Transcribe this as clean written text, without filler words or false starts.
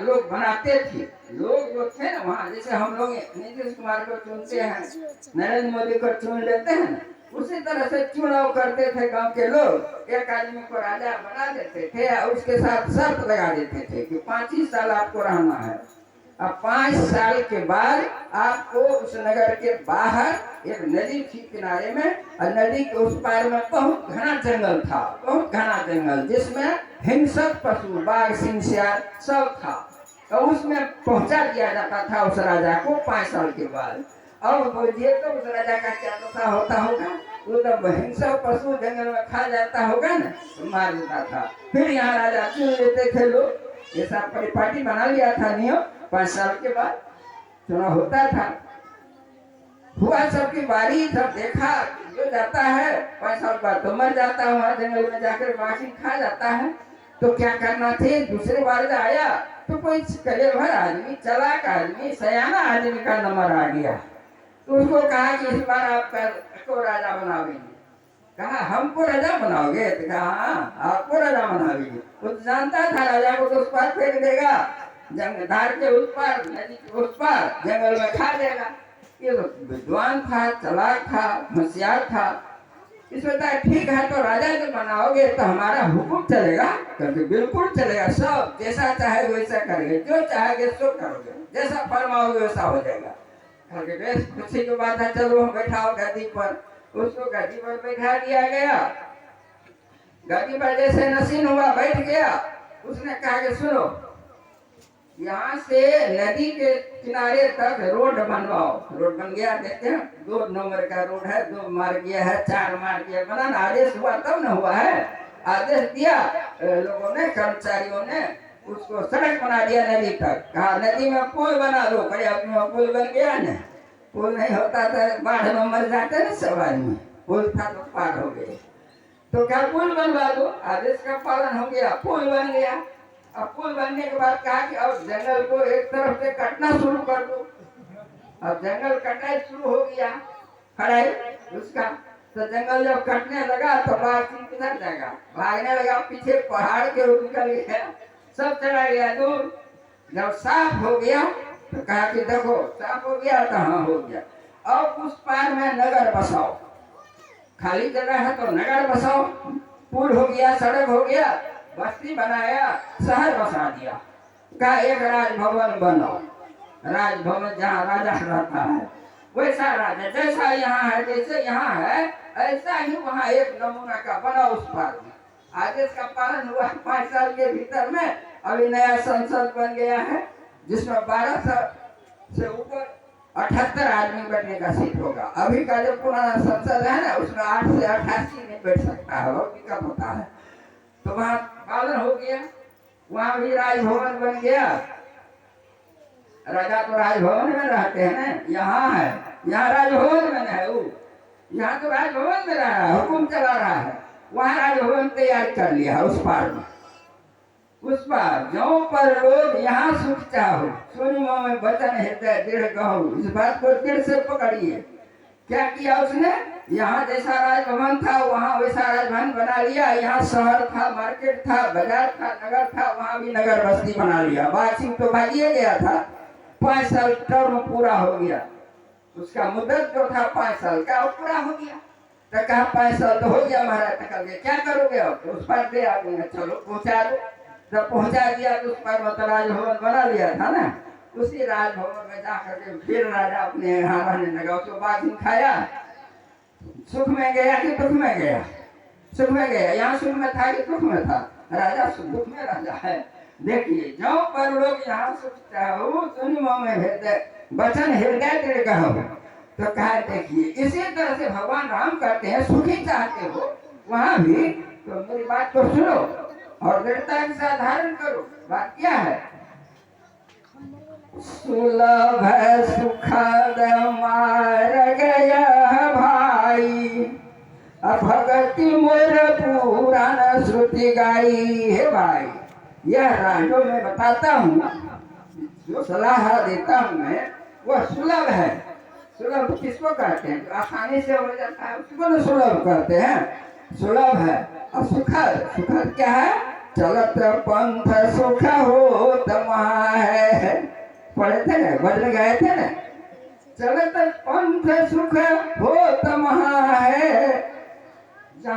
लोग बनाते थे। लोग जो थे ना वहाँ, जैसे हम लोग नीतीश कुमार को चुनते हैं, नरेंद्र मोदी को चुन लेते हैं ना, उसी तरह से चुनाव करते थे गांव के लोग। एक आदमी को राजा बना देते थे और उसके साथ शर्त लगा देते थे कि 5 ही साल आपको रहना है। अब 5 साल के बाद आपको उस नगर के बाहर एक नदी थी किनारे में, और नदी के उस पार में बहुत घना जंगल था, बहुत घना जंगल, जिसमें हिंसक पशु, बाघ, सिंह, सियार सब था। तो उसमें पहुंचा दिया जाता था उस राजा को 5 साल के बाद। अब बोलिए तो उस राजा का क्या दशा होता होगा? वो तो हिंसक पशु जंगल में खा जाता होगा ना, तो मार देता था। फिर यहाँ राजा चुन लेते थे लोग। ये सब परिपाटी बना लिया था नियम। 5 साल के बाद चुनाव होता था। हुआ सबकी बारी, सब देखा जो जाता है 5 साल बाद तो मर जाता है, वहां जंगल में जाकर बाकी खा जाता है। तो क्या करना थे? दूसरे बार आया तो कोई कलेभर आदमी, चालाक आदमी, सयाना आदमी का नंबर आ गया। तो उसको कहा कि इस बार आप को राजा बनाओगे। कहा हमको राजा बनाओगे? तो कहा हाँ आपको राजा बनाओगे। वो तो जानता था राजा को तो उस पार फेंक देगा, धार के उस पार, नदी के उस पार, जंगल में खा देगा। ये तो विद्वान था, चालाक था, होशियार था। इस होता है ठीक है, तो राजा जब बनाओगे तो हमारा हुक्म चलेगा? क्योंकि बिल्कुल चलेगा, सब जैसा चाहे वैसा करेंगे, जो चाहेगे सो करोगे, जैसा फरमाओगे वैसा हो जाएगा। खुशी की बात है, चलो बैठाओ गद्दी पर। उसको गद्दी पर बैठा दिया गया। गद्दी पर जैसे नसीन हुआ बैठ गया, उसने कहा कि सुनो, यहाँ से नदी के किनारे तक रोड बनवाओ। रोड बन गया, देखते हैं 2 नंबर का रोड है, 2 मार्ग है, 4 मार्ग बना ना। आदेश हुआ तब न हुआ है, आदेश दिया लोगों ने, कर्मचारियों ने, उसको सड़क बना दिया नदी तक। कहा नदी में पुल बना दो। कहीं अपने पुल बन गया न। पुल नहीं होता तो बाढ़ में मर जाते ना सब आदमी। पुल था तो पार हो गए। तो क्या पुल बनवा दो, आदेश का पालन हो गया, पुल बन गया। अब पुल बनने के बाद कहा कि अब जंगल को एक तरफ से कटना शुरू कर दो। अब जंगल कटाई शुरू हो गया, खड़ाई उसका। तो जंगल जब कटने लगा तो बाघ किधर जाएगा, भागने लगा पीछे, पहाड़ के ऊपर निकल गया, सब चला गया दूर। जब साफ हो गया तो कहा कि देखो साफ हो गया, तो हाँ हो गया। अब उस पार में नगर बसाओ, खाली जगह है तो नगर बसाओ। पुल हो गया, सड़क हो गया, बस्ती बनाया, शहर बसा दिया। का एक राजभवन बनाओ, राजभवन जहाँ राजा रहता है वैसा राजा, जैसा यहाँ है, जैसे यहाँ है ऐसा ही वहाँ एक नमूना का बना उस पार में। आदेश का पालन हुआ 5 साल के भीतर में। अभी नया संसद बन गया है, जिसमें 1200 से ऊपर 78 आदमी बैठने का सीट होगा। अभी का जो पुराना संसद है ना, उसमें 8 से 88 नहीं बैठ सकता है, बहुत दिक्कत होता है। तो वहाँ पालन हो गया, वहाँ भी राजभवन बन गया। राजा तो राजभवन में रहते हैं ना, यहाँ है, यहाँ राजभवन में है वो, यहाँ तो राजभवन में रह रहा है, हुकुम चला रहा है। वहाँ राजभवन तैयार कर लिया है उस पार में। उस पार जो पर लोग यहाँ सुख चाहो, सुनि में वचन हृदय दृढ़ कहो। इस बात को दिल से पकड़िए। क्या किया उसने? यहाँ जैसा राजभवन था वहाँ वैसा राजभवन बना लिया। यहाँ शहर था, मार्केट था, बाजार था, नगर था, वहाँ भी नगर बस्ती बना लिया। बाघ सिंह तो भागिए गया था, 5 साल टर्म पूरा हो गया। उसका मुद्दत जो था 5 साल का वो पूरा हो गया। तो कहा 5 साल तो हो गया महाराज, निकल गए, क्या करोगे अब? तो उस पर दे आदमी, चलो पहुँचा दो। जब पहुँचा दिया तो उस पर मतलब राजभवन बना लिया था ना, उसी राजभवन में जाकर के फिर राजा अपने यहाँ रहने लगा। उसको बाघ सिंह खाया, सुख में गया कि दुख में गया? सुख में गया। यहाँ सुख में था कि दुख में था? राजा दुख में राजा है। देखिए जो पर लोग यहाँ सुख चाहो, सुनि में हृदय वचन हृदय दृढ़ कहो। तो कहा देखिए इसी तरह से भगवान राम करते हैं, सुखी चाहते हो वहाँ भी तो मेरी बात को सुनो और दृढ़ता के साथ धारण करो। बात क्या है? सुलभ सुखद मार्ग यह भाई, भगति मोर पुराण श्रुति गाई। है भाई, यह राजो मैं बताता हूँ, जो सलाह देता हूँ मैं, वह सुलभ है। सुलभ किसको कहते हैं? जो आसानी से हो जाता है उसको ना सुलभ कहते हैं। सुलभ है। और सुखद, सुखद क्या है? चलत पंथ सुख होत है, पढ़े थे ना, भजन गाए थे ना, चलत पंथ सुख होत